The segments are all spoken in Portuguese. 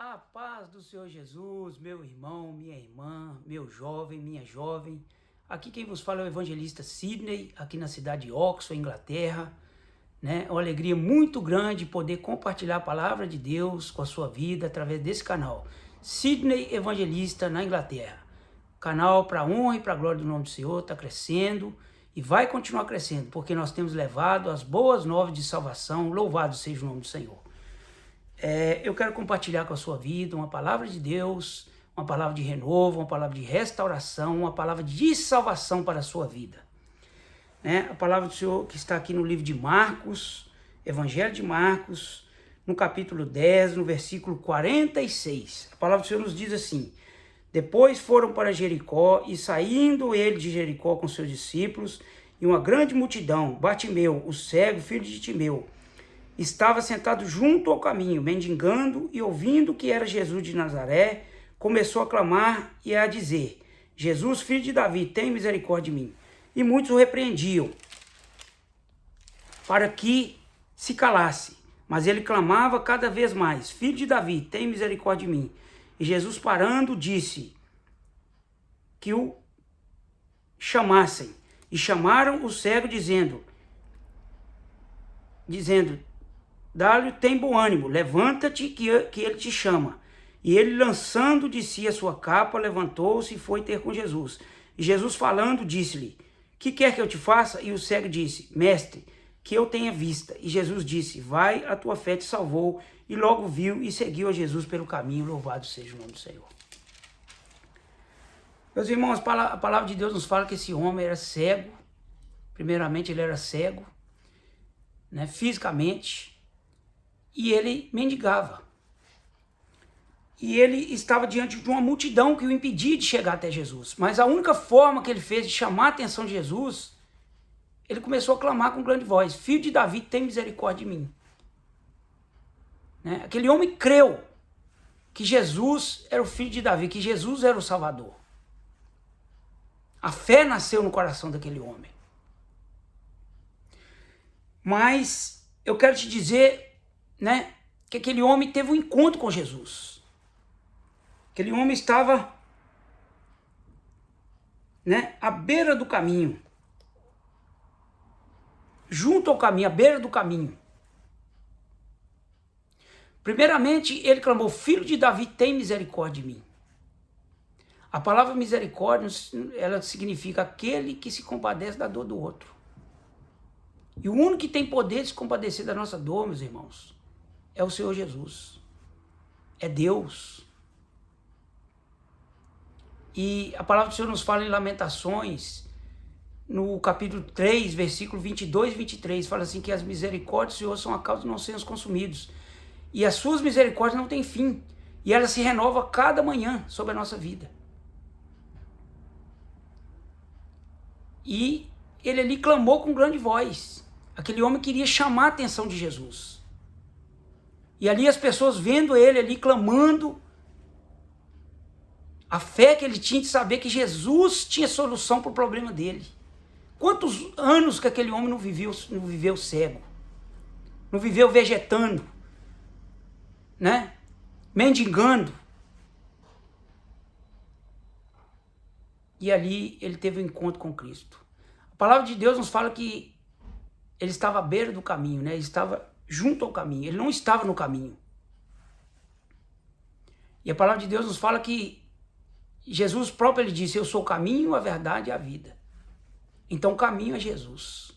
A paz do Senhor Jesus, meu irmão, minha irmã, meu jovem, minha jovem. Aqui quem vos fala é o evangelista Sidney, aqui na cidade de Oxford, Inglaterra. É uma alegria muito grande poder compartilhar a palavra de Deus com a sua vida através desse canal. Sidney Evangelista na Inglaterra. Canal para a honra e para a glória do nome do Senhor, está crescendo e vai continuar crescendo, porque nós temos levado as boas novas de salvação. Louvado seja o nome do Senhor. Eu quero compartilhar com a sua vida uma palavra de Deus, uma palavra de renovo, uma palavra de restauração, uma palavra de salvação para a sua vida. A palavra do Senhor que está aqui no livro de Marcos, Evangelho de Marcos, no capítulo 10, no versículo 46. A palavra do Senhor nos diz assim: depois foram para Jericó, e saindo ele de Jericó com seus discípulos, e uma grande multidão, Bartimeu, o cego, filho de Timeu, estava sentado junto ao caminho, mendigando, e ouvindo que era Jesus de Nazaré, começou a clamar e a dizer: Jesus, filho de Davi, tem misericórdia de mim. E muitos o repreendiam para que se calasse. Mas ele clamava cada vez mais: Filho de Davi, tem misericórdia de mim. E Jesus, parando, disse que o chamassem. E chamaram o cego, dizendo: dá-lhe, tem bom ânimo, levanta-te que ele te chama. E ele, lançando de si a sua capa, levantou-se e foi ter com Jesus. E Jesus, falando, disse-lhe: que quer que eu te faça? E o cego disse: mestre, que eu tenha vista. E Jesus disse: vai, a tua fé te salvou. E logo viu e seguiu a Jesus pelo caminho. Louvado seja o nome do Senhor. Meus irmãos, a palavra de Deus nos fala que esse homem era cego. Primeiramente, ele era cego, fisicamente. E ele mendigava. E ele estava diante de uma multidão que o impedia de chegar até Jesus. Mas a única forma que ele fez de chamar a atenção de Jesus, ele começou a clamar com grande voz: Filho de Davi, tem misericórdia de mim. Aquele homem creu que Jesus era o filho de Davi, que Jesus era o Salvador. A fé nasceu no coração daquele homem. Mas eu quero te dizer, que aquele homem teve um encontro com Jesus. Aquele homem estava, à beira do caminho. Junto ao caminho, à beira do caminho. Primeiramente, ele clamou: Filho de Davi, tem misericórdia de mim. A palavra misericórdia, ela significa aquele que se compadece da dor do outro. E o único que tem poder de se compadecer da nossa dor, meus irmãos, é o Senhor Jesus. É Deus. E a palavra do Senhor nos fala em Lamentações, no capítulo 3, versículo 22 e 23, fala assim que as misericórdias do Senhor são a causa de não sermos consumidos. E as suas misericórdias não têm fim. E ela se renova cada manhã sobre a nossa vida. E ele ali clamou com grande voz. Aquele homem queria chamar a atenção de Jesus. E ali as pessoas vendo ele ali clamando, a fé que ele tinha de saber que Jesus tinha solução para o problema dele. Quantos anos que aquele homem não viveu cego? Não viveu vegetando? Mendigando? E ali ele teve um encontro com Cristo. A palavra de Deus nos fala que ele estava à beira do caminho, Ele estava junto ao caminho, ele não estava no caminho. E a palavra de Deus nos fala que Jesus próprio, ele disse: eu sou o caminho, a verdade e a vida. Então o caminho é Jesus.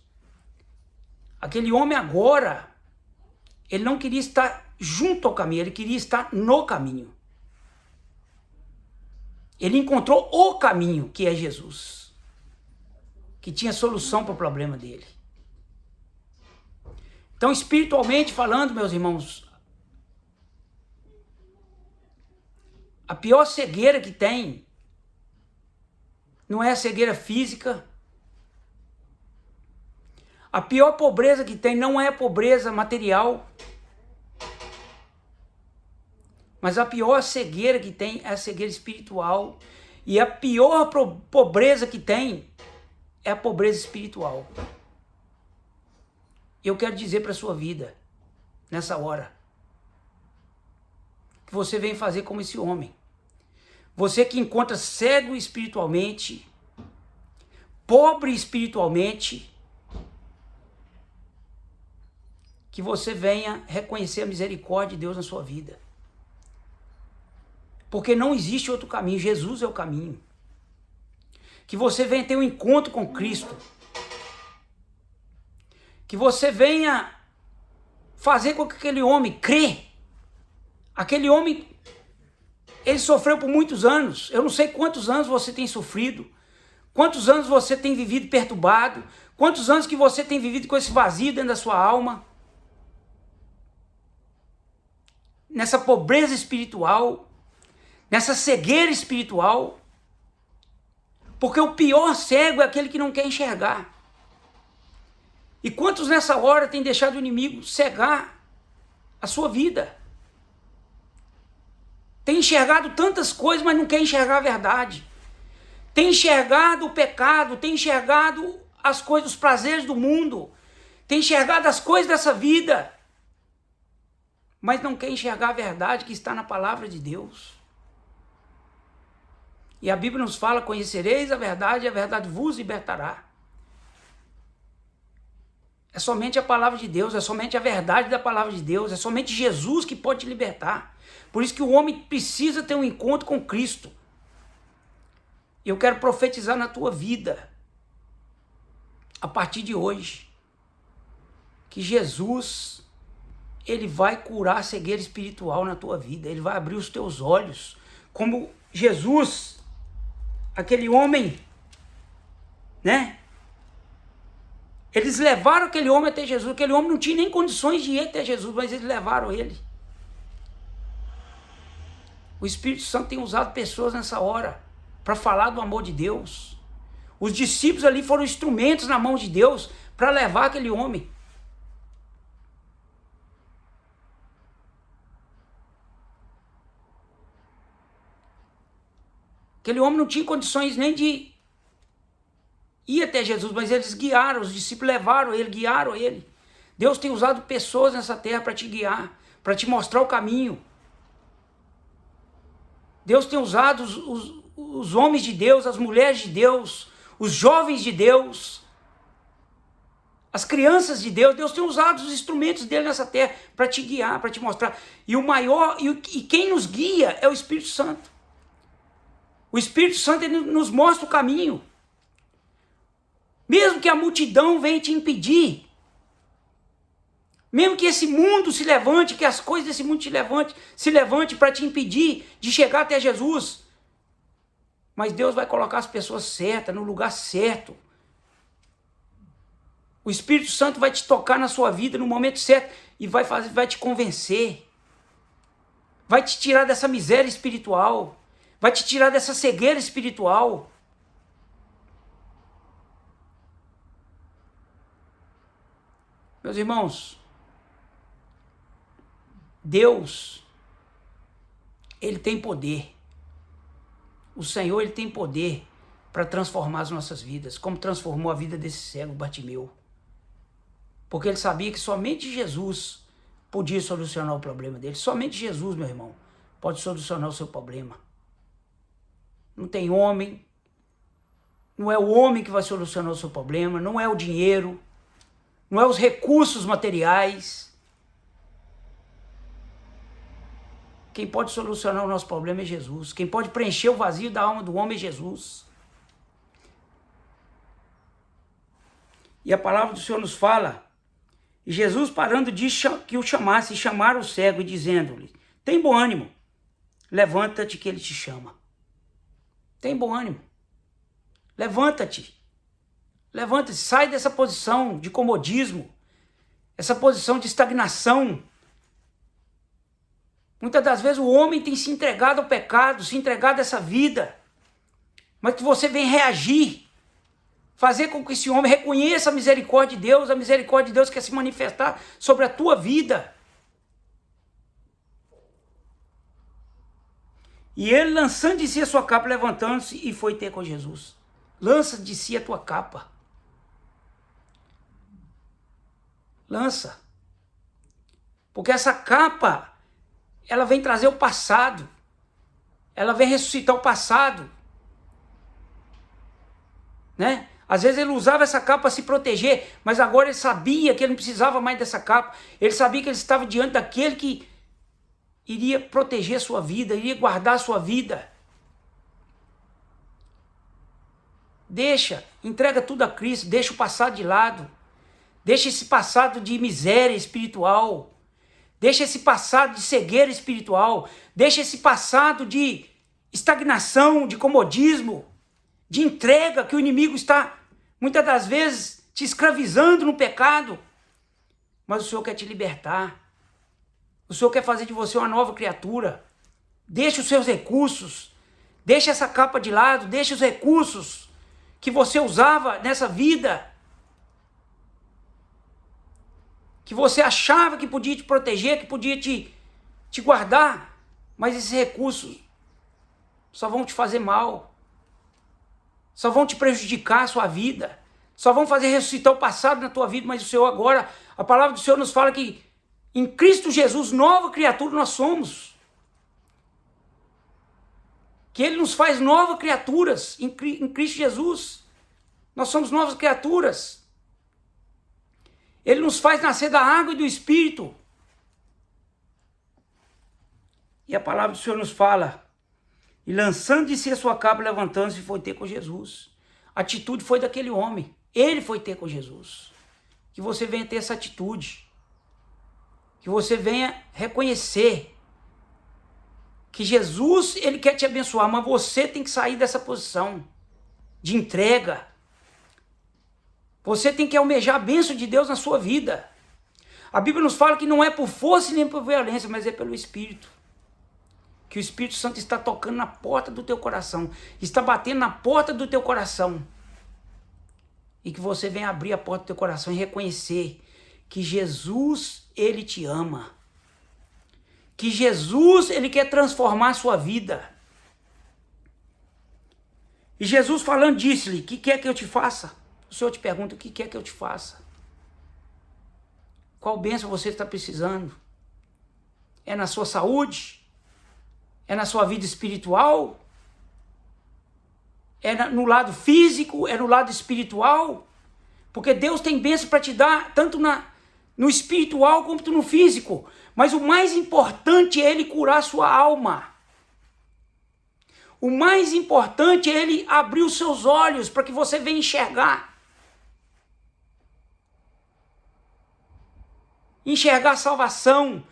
Aquele homem agora, ele não queria estar junto ao caminho, ele queria estar no caminho. Ele encontrou o caminho, que é Jesus, que tinha solução para o problema dele. Então, espiritualmente falando, meus irmãos, a pior cegueira que tem não é a cegueira física. A pior pobreza que tem não é a pobreza material. Mas a pior cegueira que tem é a cegueira espiritual. E a pior pobreza que tem é a pobreza espiritual. Eu quero dizer para a sua vida, nessa hora: que você vem fazer como esse homem. Você que encontra cego espiritualmente, pobre espiritualmente, que você venha reconhecer a misericórdia de Deus na sua vida. Porque não existe outro caminho, Jesus é o caminho. Que você venha ter um encontro com Cristo. Que você venha fazer com que aquele homem crê. Aquele homem, ele sofreu por muitos anos. Eu não sei quantos anos você tem sofrido. Quantos anos você tem vivido perturbado. Quantos anos que você tem vivido com esse vazio dentro da sua alma. Nessa pobreza espiritual. Nessa cegueira espiritual. Porque o pior cego é aquele que não quer enxergar. E quantos nessa hora têm deixado o inimigo cegar a sua vida? Tem enxergado tantas coisas, mas não quer enxergar a verdade. Tem enxergado o pecado, tem enxergado as coisas, os prazeres do mundo. Tem enxergado as coisas dessa vida. Mas não quer enxergar a verdade que está na palavra de Deus. E a Bíblia nos fala, conhecereis a verdade e a verdade vos libertará. É somente a palavra de Deus, é somente a verdade da palavra de Deus, é somente Jesus que pode te libertar. Por isso que o homem precisa ter um encontro com Cristo. Eu quero profetizar na tua vida, a partir de hoje, que Jesus, ele vai curar a cegueira espiritual na tua vida, ele vai abrir os teus olhos, como Jesus, aquele homem, né? Eles levaram aquele homem até Jesus. Aquele homem não tinha nem condições de ir até Jesus, mas eles levaram ele. O Espírito Santo tem usado pessoas nessa hora para falar do amor de Deus. Os discípulos ali foram instrumentos na mão de Deus para levar aquele homem. Aquele homem não tinha condições nem de ir até Jesus, mas eles guiaram, os discípulos levaram ele, guiaram ele. Deus tem usado pessoas nessa terra para te guiar, para te mostrar o caminho. Deus tem usado os homens de Deus, as mulheres de Deus, os jovens de Deus, as crianças de Deus. Deus tem usado os instrumentos dele nessa terra para te guiar, para te mostrar. E o maior, e quem nos guia é o Espírito Santo. O Espírito Santo, ele nos mostra o caminho. Mesmo que a multidão venha te impedir, mesmo que esse mundo se levante, que as coisas desse mundo se levante para te impedir de chegar até Jesus, mas Deus vai colocar as pessoas certas, no lugar certo. O Espírito Santo vai te tocar na sua vida no momento certo e vai te convencer, vai te tirar dessa miséria espiritual, vai te tirar dessa cegueira espiritual. Meus irmãos, Deus, ele tem poder. O Senhor, ele tem poder para transformar as nossas vidas, como transformou a vida desse cego Bartimeu. Porque ele sabia que somente Jesus podia solucionar o problema dele. Somente Jesus, meu irmão, pode solucionar o seu problema. Não tem homem, não é o homem que vai solucionar o seu problema, não é o dinheiro, não é os recursos materiais. Quem pode solucionar o nosso problema é Jesus. Quem pode preencher o vazio da alma do homem é Jesus. E a palavra do Senhor nos fala, e Jesus parando disse que o chamasse, e chamaram o cego, e dizendo-lhe, tem bom ânimo, levanta-te que ele te chama. Tem bom ânimo, levanta-te. Levanta-se, sai dessa posição de comodismo, essa posição de estagnação. Muitas das vezes o homem tem se entregado ao pecado, se entregado a essa vida, mas que você vem reagir, fazer com que esse homem reconheça a misericórdia de Deus, a misericórdia de Deus quer se manifestar sobre a tua vida. E ele, lançando de si a sua capa, levantando-se e foi ter com Jesus. Lança de si a tua capa. Lança. Porque essa capa, ela vem trazer o passado. Ela vem ressuscitar o passado. Né? Às vezes ele usava essa capa para se proteger, mas agora ele sabia que ele não precisava mais dessa capa. Ele sabia que ele estava diante daquele que iria proteger a sua vida, iria guardar a sua vida. Entrega tudo a Cristo, deixa o passado de lado. Deixa esse passado de miséria espiritual. Deixa esse passado de cegueira espiritual. Deixa esse passado de estagnação, de comodismo, de entrega que o inimigo está, muitas das vezes, te escravizando no pecado. Mas o Senhor quer te libertar. O Senhor quer fazer de você uma nova criatura. Deixa os seus recursos. Deixa essa capa de lado. Deixa os recursos que você usava nessa vida, que você achava que podia te proteger, que podia te guardar, mas esses recursos só vão te fazer mal, só vão te prejudicar a sua vida, só vão fazer ressuscitar o passado na tua vida. Mas o Senhor agora, a palavra do Senhor nos fala que em Cristo Jesus, nova criatura nós somos. Que Ele nos faz novas criaturas em Cristo Jesus. Nós somos novas criaturas. Ele nos faz nascer da água e do Espírito. E a palavra do Senhor nos fala: e lançando de si a sua capa, levantando-se, foi ter com Jesus. A atitude foi daquele homem. Ele foi ter com Jesus. Que você venha ter essa atitude. Que você venha reconhecer que Jesus, Ele quer te abençoar, mas você tem que sair dessa posição de entrega. Você tem que almejar a bênção de Deus na sua vida. A Bíblia nos fala que não é por força nem por violência, mas é pelo Espírito. Que o Espírito Santo está tocando na porta do teu coração, está batendo na porta do teu coração. E que você venha abrir a porta do teu coração e reconhecer que Jesus, Ele te ama. Que Jesus, Ele quer transformar a sua vida. E Jesus falando, disse-lhe: o que quer que eu te faça? O Senhor te pergunta: o que quer que eu te faça? Qual bênção você está precisando? É na sua saúde? É na sua vida espiritual? É no lado físico? É no lado espiritual? Porque Deus tem bênção para te dar, tanto no espiritual quanto no físico. Mas o mais importante é Ele curar a sua alma. O mais importante é Ele abrir os seus olhos para que você venha enxergar. Enxergar a salvação.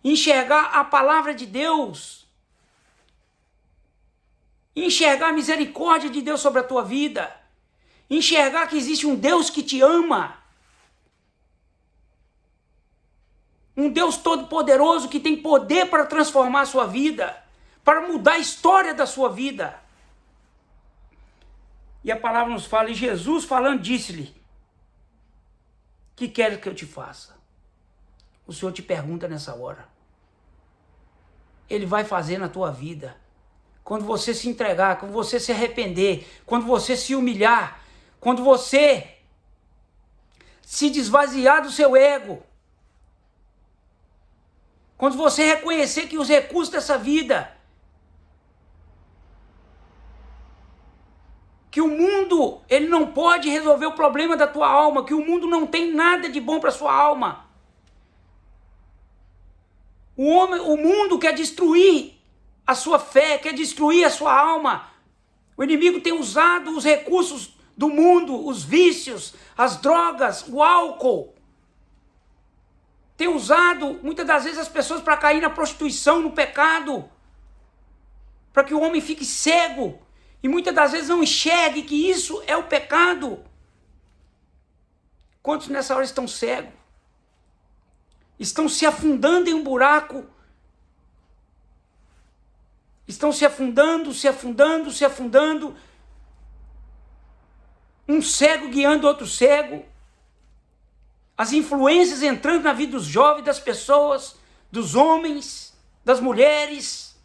Enxergar a palavra de Deus. Enxergar a misericórdia de Deus sobre a tua vida. Enxergar que existe um Deus que te ama. Um Deus todo-poderoso que tem poder para transformar a sua vida, para mudar a história da sua vida. E a palavra nos fala, e Jesus falando, disse-lhe: que queres que eu te faça? O Senhor te pergunta nessa hora. Ele vai fazer na tua vida. Quando você se entregar, quando você se arrepender, quando você se humilhar, quando você se desvaziar do seu ego, quando você reconhecer que os recursos dessa vida, que o mundo, ele não pode resolver o problema da tua alma, que o mundo não tem nada de bom para sua alma. O mundo quer destruir a sua fé, quer destruir a sua alma. O inimigo tem usado os recursos do mundo, os vícios, as drogas, o álcool. Tem usado, muitas das vezes, as pessoas para cair na prostituição, no pecado. Para que o homem fique cego. E muitas das vezes não enxergue que isso é o pecado. Quantos nessa hora estão cegos? Estão se afundando em um buraco. Estão se afundando, se afundando, se afundando. Um cego guiando outro cego. As influências entrando na vida dos jovens, das pessoas, dos homens, das mulheres.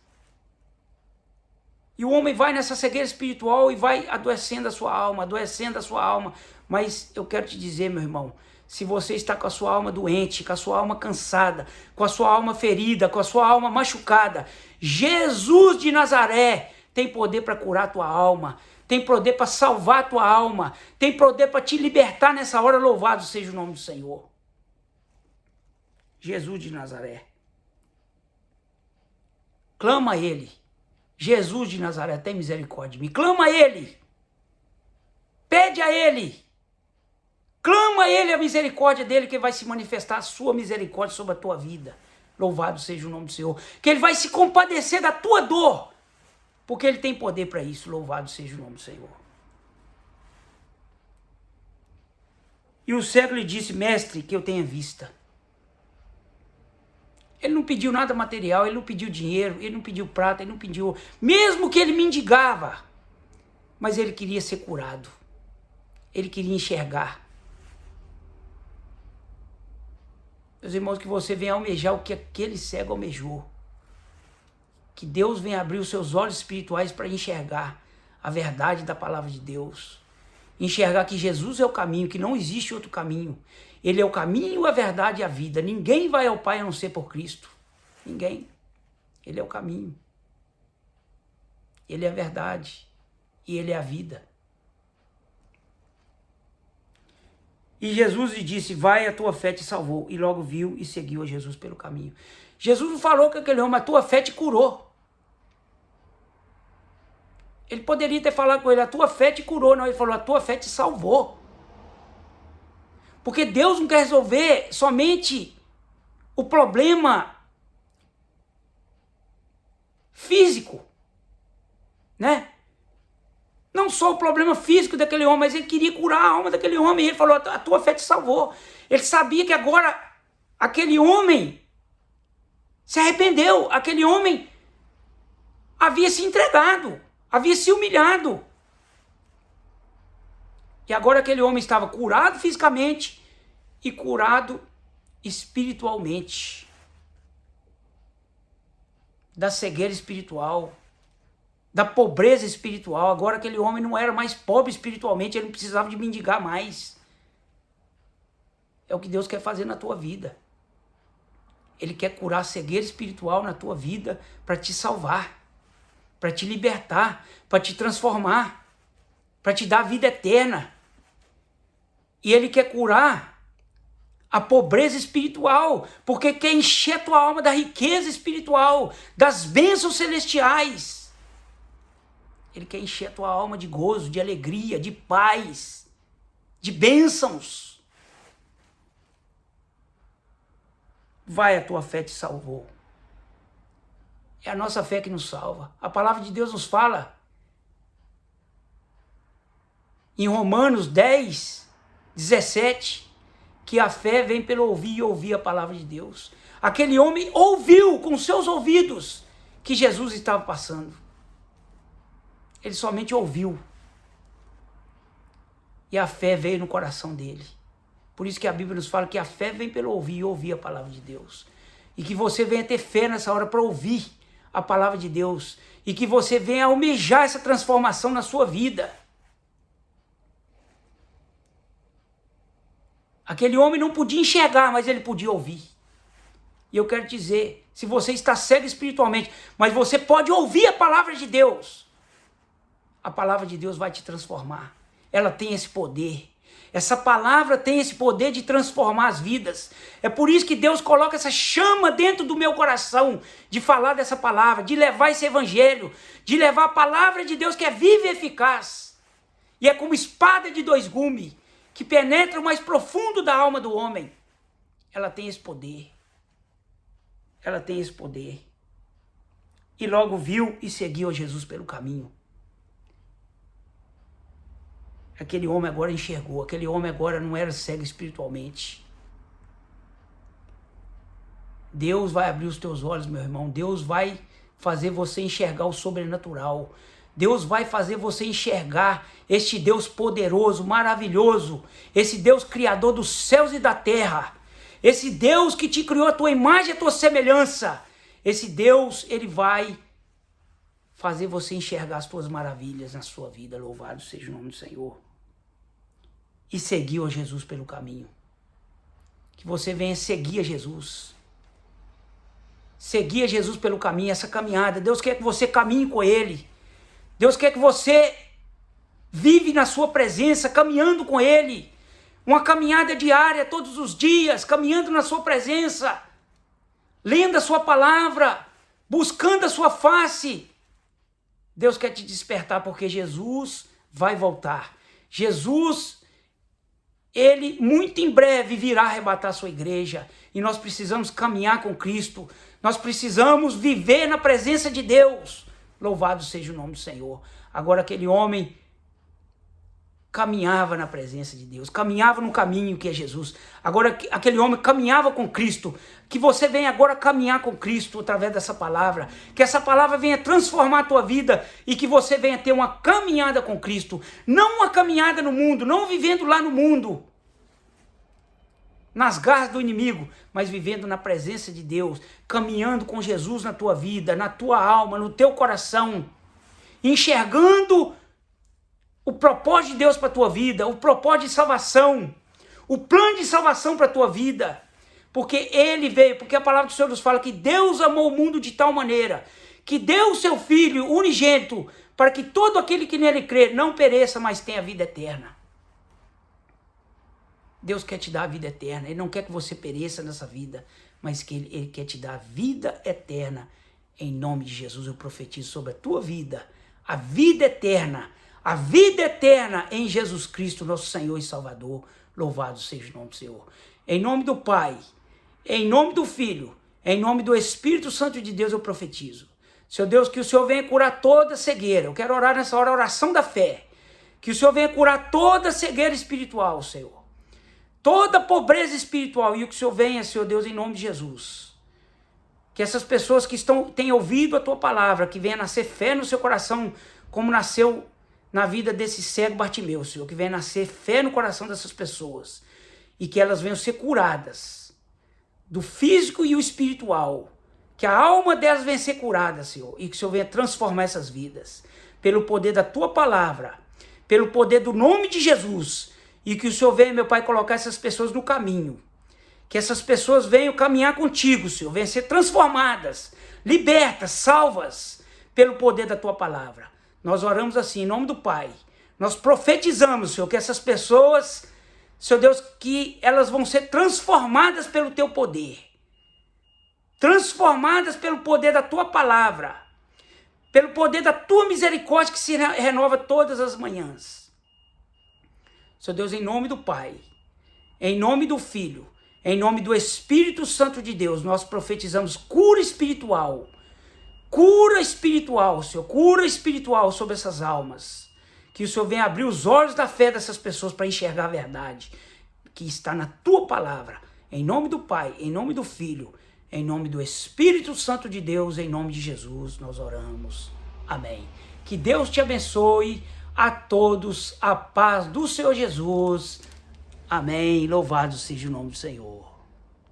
E o homem vai nessa cegueira espiritual e vai adoecendo a sua alma, adoecendo a sua alma. Mas eu quero te dizer, meu irmão, Se você está com a sua alma doente, com a sua alma cansada, com a sua alma ferida, com a sua alma machucada, Jesus de Nazaré tem poder para curar a tua alma, tem poder para salvar a tua alma, tem poder para te libertar nessa hora. Louvado seja o nome do Senhor. Jesus de Nazaré. Clama a Ele. Jesus de Nazaré, tem misericórdia de mim. Clama a Ele. Pede a Ele. Clama a Ele a misericórdia dEle, que Ele vai se manifestar a sua misericórdia sobre a tua vida. Louvado seja o nome do Senhor. Que Ele vai se compadecer da tua dor, porque Ele tem poder para isso. Louvado seja o nome do Senhor. E o cego lhe disse: mestre, que eu tenha vista. Ele não pediu nada material, ele não pediu dinheiro, ele não pediu prata, ele não pediu... Mesmo que ele mendigava, mas ele queria ser curado. Ele queria enxergar. Meus irmãos, que você venha almejar o que aquele cego almejou. Que Deus venha abrir os seus olhos espirituais para enxergar a verdade da palavra de Deus. Enxergar que Jesus é o caminho, que não existe outro caminho. Ele é o caminho, a verdade e a vida. Ninguém vai ao Pai a não ser por Cristo. Ninguém. Ele é o caminho. Ele é a verdade. E Ele é a vida. E Jesus lhe disse: vai, a tua fé te salvou. E logo viu e seguiu a Jesus pelo caminho. Jesus não falou com aquele homem: a tua fé te curou. Ele poderia ter falado com ele: a tua fé te curou. Não, ele falou: a tua fé te salvou. Porque Deus não quer resolver somente o problema físico, né? Não só o problema físico daquele homem, mas ele queria curar a alma daquele homem. E ele falou: a tua fé te salvou. Ele sabia que agora aquele homem se arrependeu. Aquele homem havia se entregado, havia se humilhado. E agora aquele homem estava curado fisicamente e curado espiritualmente. Da cegueira espiritual, da pobreza espiritual. Agora aquele homem não era mais pobre espiritualmente, ele não precisava de mendigar mais. É o que Deus quer fazer na tua vida. Ele quer curar a cegueira espiritual na tua vida para te salvar, para te libertar, para te transformar, para te dar vida eterna. E Ele quer curar a pobreza espiritual, porque quer encher a tua alma da riqueza espiritual, das bênçãos celestiais. Ele quer encher a tua alma de gozo, de alegria, de paz, de bênçãos. Vai, a tua fé te salvou. É a nossa fé que nos salva. A palavra de Deus nos fala em Romanos 10, 17, que a fé vem pelo ouvir e ouvir a palavra de Deus. Aquele homem ouviu com seus ouvidos que Jesus estava passando. Ele somente ouviu. E a fé veio no coração dele. Por isso que a Bíblia nos fala que a fé vem pelo ouvir e ouvir a palavra de Deus. E que você venha ter fé nessa hora para ouvir a palavra de Deus. E que você venha almejar essa transformação na sua vida. Aquele homem não podia enxergar, mas ele podia ouvir. E eu quero dizer, se você está cego espiritualmente, mas você pode ouvir a palavra de Deus, a palavra de Deus vai te transformar. Ela tem esse poder. Essa palavra tem esse poder de transformar as vidas. É por isso que Deus coloca essa chama dentro do meu coração, de falar dessa palavra, de levar esse evangelho, de levar a palavra de Deus que é viva e eficaz. E é como espada de dois gumes, que penetra o mais profundo da alma do homem. Ela tem esse poder. Ela tem esse poder. E logo viu e seguiu a Jesus pelo caminho. Aquele homem agora enxergou. Aquele homem agora não era cego espiritualmente. Deus vai abrir os teus olhos, meu irmão. Deus vai fazer você enxergar o sobrenatural. Deus vai fazer você enxergar este Deus poderoso, maravilhoso, esse Deus criador dos céus e da terra, esse Deus que te criou a tua imagem e a tua semelhança. Esse Deus, ele vai fazer você enxergar as tuas maravilhas na sua vida. Louvado seja o nome do Senhor. E seguiu a Jesus pelo caminho. Que você venha seguir a Jesus. Seguir a Jesus pelo caminho, essa caminhada. Deus quer que você caminhe com Ele. Deus quer que você vive na sua presença, caminhando com Ele. Uma caminhada diária, todos os dias, caminhando na sua presença. Lendo a sua palavra, buscando a sua face. Deus quer te despertar porque Jesus vai voltar. Jesus, Ele muito em breve virá arrebatar a sua igreja. E nós precisamos caminhar com Cristo. Nós precisamos viver na presença de Deus. Louvado seja o nome do Senhor. Agora aquele homem caminhava na presença de Deus, caminhava no caminho que é Jesus. Agora aquele homem caminhava com Cristo. Que você venha agora caminhar com Cristo através dessa palavra. Que essa palavra venha transformar a tua vida e que você venha ter uma caminhada com Cristo. Não uma caminhada no mundo, não vivendo lá no mundo, nas garras do inimigo, mas vivendo na presença de Deus, caminhando com Jesus na tua vida, na tua alma, no teu coração, enxergando o propósito de Deus para a tua vida, o propósito de salvação, o plano de salvação para a tua vida, porque Ele veio, porque a palavra do Senhor nos fala que Deus amou o mundo de tal maneira, que deu o seu Filho unigênito, para que todo aquele que nele crê não pereça, mas tenha vida eterna. Deus quer te dar a vida eterna. Ele não quer que você pereça nessa vida, mas que Ele quer te dar a vida eterna. Em nome de Jesus eu profetizo sobre a tua vida. A vida eterna em Jesus Cristo, nosso Senhor e Salvador. Louvado seja o nome do Senhor. Em nome do Pai, em nome do Filho, em nome do Espírito Santo de Deus eu profetizo. Senhor Deus, que o Senhor venha curar toda cegueira. Eu quero orar nessa hora a oração da fé. Que o Senhor venha curar toda cegueira espiritual, Senhor. Toda pobreza espiritual, e que o Senhor venha, Senhor Deus, em nome de Jesus. Que essas pessoas que têm ouvido a tua palavra, que venha nascer fé no seu coração, como nasceu na vida desse cego Bartimeu, Senhor. Que venha nascer fé no coração dessas pessoas. E que elas venham ser curadas do físico e o espiritual. Que a alma delas venha ser curada, Senhor. E que o Senhor venha transformar essas vidas. Pelo poder da tua palavra. Pelo poder do nome de Jesus. E que o Senhor venha, meu Pai, colocar essas pessoas no caminho. Que essas pessoas venham caminhar contigo, Senhor. Venham ser transformadas, libertas, salvas, pelo poder da tua palavra. Nós oramos assim, em nome do Pai. Nós profetizamos, Senhor, que essas pessoas, Senhor Deus, que elas vão ser transformadas pelo teu poder. Transformadas pelo poder da tua palavra. Pelo poder da tua misericórdia que se renova todas as manhãs. Senhor Deus, em nome do Pai, em nome do Filho, em nome do Espírito Santo de Deus, nós profetizamos cura espiritual. Cura espiritual, Senhor, cura espiritual sobre essas almas. Que o Senhor venha abrir os olhos da fé dessas pessoas para enxergar a verdade que está na tua palavra. Em nome do Pai, em nome do Filho, em nome do Espírito Santo de Deus, em nome de Jesus, nós oramos. Amém. Que Deus te abençoe. A todos a paz do Senhor Jesus. Amém. Louvado seja o nome do Senhor.